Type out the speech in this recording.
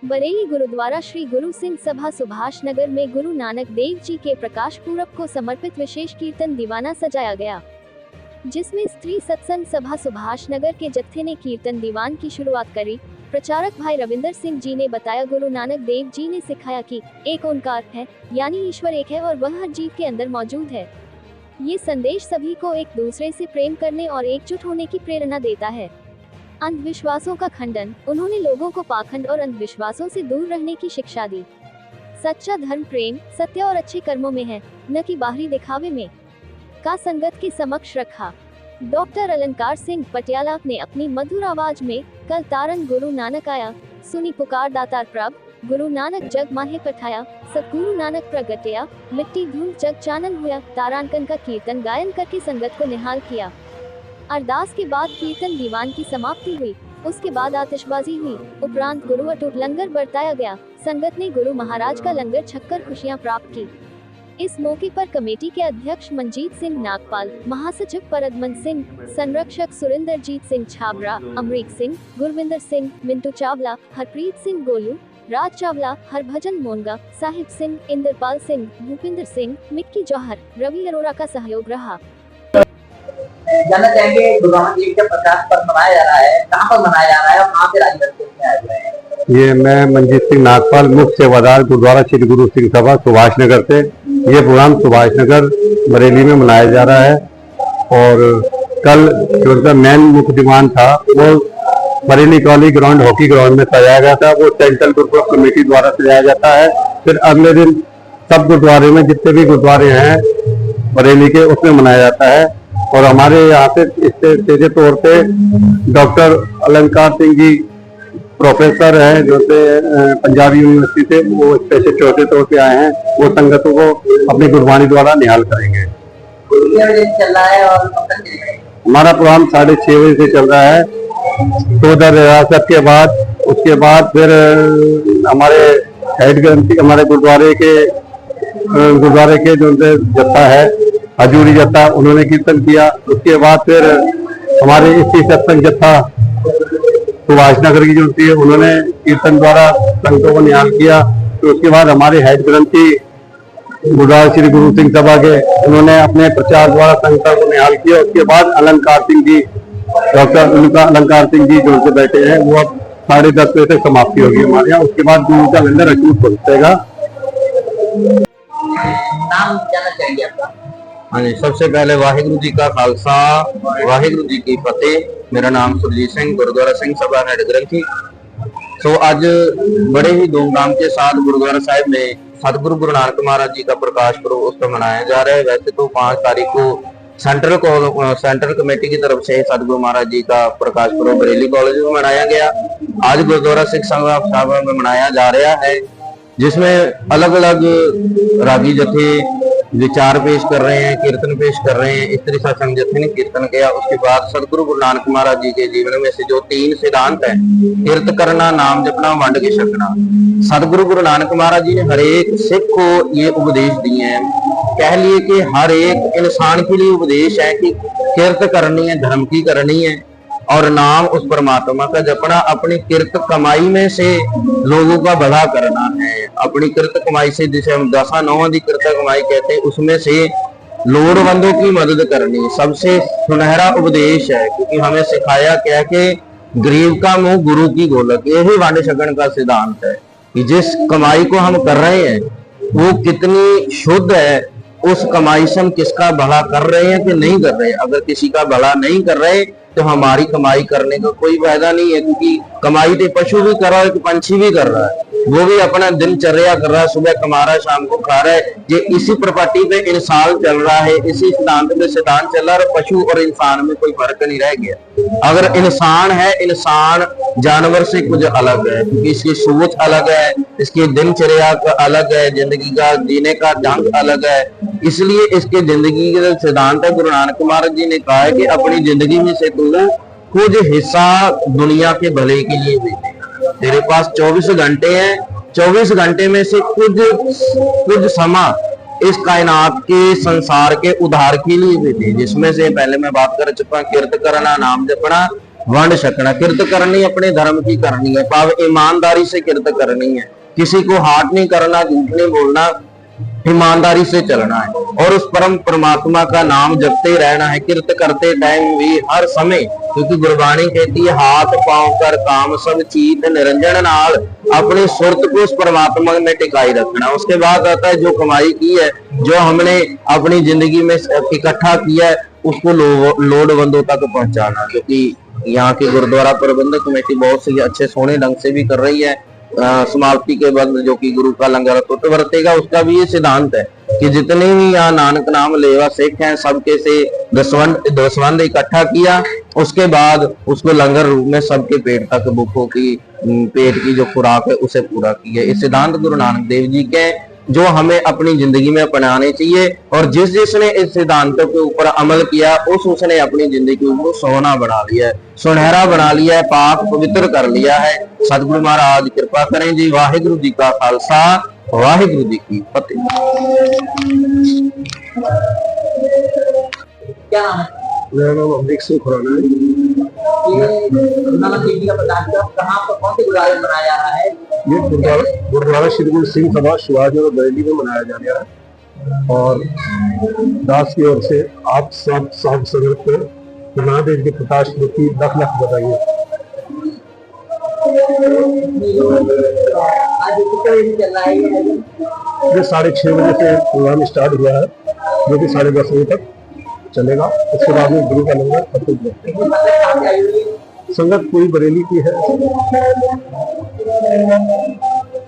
बरेली गुरुद्वारा श्री गुरु सिंह सभा सुभाष नगर में गुरु नानक देव जी के प्रकाश पूरब को समर्पित विशेष कीर्तन दीवाना सजाया गया, जिसमें स्त्री सत्संग सभा सुभाष नगर के जत्थे ने कीर्तन दीवान की शुरुआत करी। प्रचारक भाई रविंदर सिंह जी ने बताया, गुरु नानक देव जी ने सिखाया कि एक ओंकार है, यानी ईश्वर एक है और वह हर जीव के अंदर मौजूद है। ये संदेश सभी को एक दूसरे से प्रेम करने और एकजुट होने की प्रेरणा देता है। अंधविश्वासों का खंडन, उन्होंने लोगों को पाखंड और अंधविश्वासों से दूर रहने की शिक्षा दी। सच्चा धर्म प्रेम, सत्य और अच्छे कर्मों में है, न कि बाहरी दिखावे में, का संगत के समक्ष रखा। डॉक्टर अलंकार सिंह पटियाला ने अपनी मधुर आवाज में कल तारन गुरु नानक आया, सुनी पुकार दातार प्रभ, गुरु नानक जग माहे पठाया, सतगुरु नानक प्रगटया, मिट्टी धूल जग चानन हुआ, तारांकन का कीर्तन गायन करके संगत को निहाल किया। अरदास के बाद कीर्तन दीवान की समाप्ति हुई, उसके बाद आतिशबाजी हुई, उपरांत गुरु अटूट लंगर बरताया गया। संगत ने गुरु महाराज का लंगर छककर खुशियां प्राप्त की। इस मौके पर कमेटी के अध्यक्ष मंजीत सिंह नागपाल, महासचिव परदमन सिंह, संरक्षक सुरेंद्रजीत सिंह छाबरा, अमरीक सिंह, गुरविंदर सिंह, मिंटू चावला, हरप्रीत सिंह गोलू, राज चावला, हरभजन मोनगा, साहिब सिंह, इंद्रपाल सिंह, भूपिंदर सिंह, मिक्की जौहर, रवि अरोड़ा का सहयोग रहा। जानना चाहेंगे, गुरु नानक देव का प्रकाश पर्व मनाया जा रहा है, कहाँ पर मनाया जा रहा है और कहाँ से राज्य में आए हुए हैं? ये मैं मंजीत सिंह नागपाल, मुख्य सेवादार गुरुद्वारा श्री गुरु सिंह सभा सुभाष नगर से। ये प्रोग्राम सुभाष नगर बरेली में मनाया जा रहा है और कल जो उनका मेन मुख्य डिमांड था वो Bareilly college ground, hockey ground में सजाया गया था। वो सेंट्रल गुरुद्वारा कमेटी द्वारा सजाया जाता है। फिर अगले दिन सब गुरुद्वारे में जितने भी गुरुद्वारे हैं बरेली के उसमें मनाया जाता है। और हमारे यहाँ से सीधे तौर पे डॉक्टर अलंकार सिंह जी प्रोफेसर हैं जो से पंजाब यूनिवर्सिटी से, वो स्पेशल चौथे तौर पे आए हैं। वो संगतों को अपनी गुरबानी द्वारा निहाल करेंगे। चल रहा है और हमारा प्रोग्राम 6:30 बजे से चल रहा है। तो उधर रियासत के बाद उसके बाद फिर हमारे हेड ग्रंथी हमारे गुरुद्वारे के जो जत्था है हजूरी जत्था, उन्होंने कीर्तन किया। उसके बाद फिर हमारे इसी सत्संग जत्था सुभाष नगर की जो थी उन्होंने कीर्तन द्वारा संगतों को निहाल किया। तो उसके बाद हमारे हेड ग्रंथी गुरुद्वारा श्री गुरु सिंह सभा के उन्होंने अपने प्रचार द्वारा संगतों को निहाल किया। उसके बाद अलंकार सिंह जी, डॉक्टर उनका अलंकार सिंह जी जो से बैठे हैं, वो अब 10:30 बजे तक समाप्ति होगी हमारे यहाँ। उसके बाद गुरु का लंगर अचूक पहुंचेगा। नाम जानना चाहेंगे आपका? हाँ जी, सबसे पहले वाहिगुरु जी का खालसा, वाहिगुरु जी की फतेह। मेरा नाम सुरजीत सिंह, गुरुद्वारा सिंह सभा हेड ग्रंथी। तो आज बड़े ही धूमधाम के साथ गुरुद्वारा साहिब में सतगुरु गुरु नानक महाराज जी का प्रकाश पर्व उसका मनाया जा रहा है। वैसे तो 5 तारीख को सेंट्रल कमेटी की तरफ से सतगुरु महाराज जी का प्रकाश पर्व बरेली कॉलेज में मनाया गया। आज गुरुद्वारा सिंह सभा में मनाया जा रहा है, जिसमें अलग अलग रागी जत्थे विचार पेश कर रहे हैं, कीर्तन पेश कर रहे हैं। स्त्री सत्संग जत्थे ने कीर्तन किया। उसके बाद सतगुरु गुरु नानक महाराज जी के जीवन में से जो 3 सिद्धांत है, कीर्त करना, नाम जपना, वंड के छकना, सतगुरु गुरु नानक महाराज जी ने हर एक सिख को ये उपदेश दिए हैं। कह लिए कि हर एक इंसान के लिए उपदेश है कि कीर्त करनी है, धर्म की करनी है और नाम उस परमात्मा का जपना। अपनी किरत कमाई में से लोगों का भला करना है। अपनी किरत कमाई से, जिसे हम 10-9 की किरत कमाई कहते हैं, उसमें से लोड़वंदों की मदद करनी सबसे सुनहरा उपदेश है। क्योंकि हमें सिखाया क्या कि गरीब का मुंह गुरु की गोलक, यही वांडे छकन का सिद्धांत है कि जिस कमाई को हम कर रहे हैं वो कितनी शुद्ध है, उस कमाई से हम किसका भला कर रहे हैं कि नहीं कर रहे। अगर किसी का भला नहीं कर रहे तो हमारी कमाई करने का कोई फायदा नहीं है। क्योंकि कमाई तो पशु भी कर रहा है, पंछी भी कर रहा है, वो भी अपना दिनचर्या कर रहा है, सुबह कमा रहा है, शाम को खा रहा है। ये इसी प्रॉपर्टी पे इंसान चल रहा है, इसी सिद्धांत पे सिद्धांत चल रहा है। पशु और इंसान में कोई फर्क नहीं रह गया। अगर इंसान है, इंसान जानवर से कुछ अलग है, क्योंकि इसकी सोच अलग है, इसकी दिनचर्या अलग है, जिंदगी का जीने का ढंग अलग है। इसलिए इसके जिंदगी के सिद्धांत है, गुरु नानक महाराज जी ने कहा है कि अपनी जिंदगी में से तू कुछ हिस्सा दुनिया के भले के लिए भी दे। तेरे पास 24 घंटे हैं, 24 घंटे में से कुछ समा इस कायनात के संसार के उद्धार के लिए भी दे। जिसमें से पहले मैं बात कर चुका, कीर्त करना, नाम जपना, वंड छकना। किरत करनी अपने धर्म की करनी है, भाव ईमानदारी से किरत करनी है, किसी को हाट नहीं करना, झूठ नहीं बोलना, ईमानदारी से चलना है और उस परम परमात्मा का नाम जपते रहना है, किरत करते टाइम भी हर समय। क्योंकि गुरबाणी कहती है हाथ पांव कर काम सब चीत निरंजन नाल, अपनी सुरत को उस परमात्मा में टिकाई रखना। उसके बाद आता है जो कमाई की है, जो हमने अपनी जिंदगी में इकट्ठा किया है, उसको लोड़वंदों तक पहुंचाना। क्योंकि यहाँ की गुरुद्वारा प्रबंधक कमेटी बहुत से अच्छे सोने ढंग से भी कर रही है। समाप्ति के बाद जो कि गुरु का लंगर अटूट बरतेगा, उसका भी ये सिद्धांत है कि जितने भी यहाँ नानक नाम लेवा सिख हैं, सबके से दसवंध इकट्ठा किया, उसके बाद उसको लंगर रूप में सबके पेट तक भूखों की पेट की जो खुराक है उसे पूरा किया। ये सिद्धांत गुरु नानक देव जी के, जो हमें अपनी जिंदगी में अपनाने चाहिए। और जिसने इस सिद्धांतों के ऊपर अमल किया, उसने अपनी जिंदगी को सोना बना लिया है, सुनहरा बना लिया है, पाक पवित्र कर लिया है। सतगुरु महाराज कृपा करें जी। वाहिगुरु जी का खालसा, वाहिगुरु जी की फतेह। क्या नाम है? मेरा नाम अमरीक सिंह खुराना है। ये गुरु नानक देव जी का प्रकाश पर्व कहाँ पर, कौन से गुरुद्वारे में मनाया जा रहा है? ये गुरुद्वारा श्री गुरु सिंह सभा शिवाजीनगर बरेली में मनाया जा रहा है और दास की ओर से आप सब साध संगत को गुरु नानक देव के प्रकाश पर्व की लाख लाख बधाई। आज कितने बजे चल रहा है ये 6:30 बजे से प्रोग्राम स्टार्ट हुआ है, जो कि 10:30 बजे तक चलेगा। उसके बाद में गुरु का लंगर अटूट बरतेगा। संगत पूरी बरेली की है।